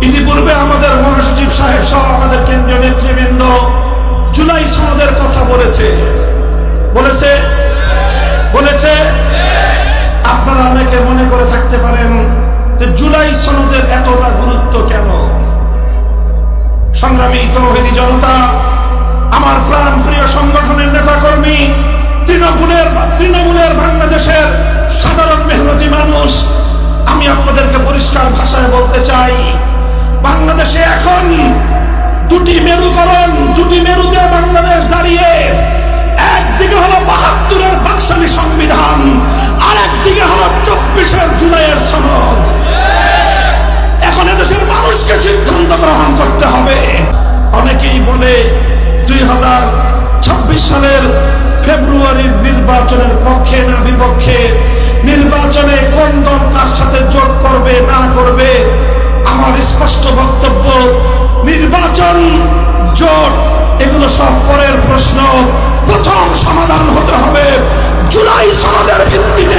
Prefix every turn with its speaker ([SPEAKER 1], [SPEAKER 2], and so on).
[SPEAKER 1] ইতিপূর্বে আমাদের মহাসচিব সাহেব সহ আমাদের কেন্দ্রীয় নেতৃবৃন্দ জুলাই সনদের কথা বলেছে। আপনারা অনেকে মনে করে থাকতে পারেন যে জুলাই সনদের এতটা গুরুত্ব কেন? সংগ্রামী তৌহিদি জনতা, আমার প্রাণ প্রিয় সংগঠনের নেতাকর্মী, তৃণমূলের বাংলাদেশের সাধারণ মেহনতি মানুষ, আমি আপনাদেরকে পরিষ্কার ভাষায় বলতে চাই, বাংলাদেশে এখন দুটি মেরুতে বাংলাদেশ দাঁড়িয়ে। একদিকে হলো ৭২-এর বাকশালী সংবিধান, আর একদিকে হলো ২৪-এর জুলাইয়ের সনদ। এখন এদেশের মানুষকে সিদ্ধান্ত গ্রহণ করতে হবে। অনেকেই বলে ২০২৬ সালের ফেব্রুয়ারির নির্বাচনের পক্ষে না বিপক্ষে, নির্বাচনে কোন দল কার সাথে জোট করবে না করবে। আমার স্পষ্ট বক্তব্য, নির্বাচন, জোট এগুলো সব পরের প্রশ্ন। প্রথম সমাধান হতে হবে জুলাই সনদের ভিত্তিতে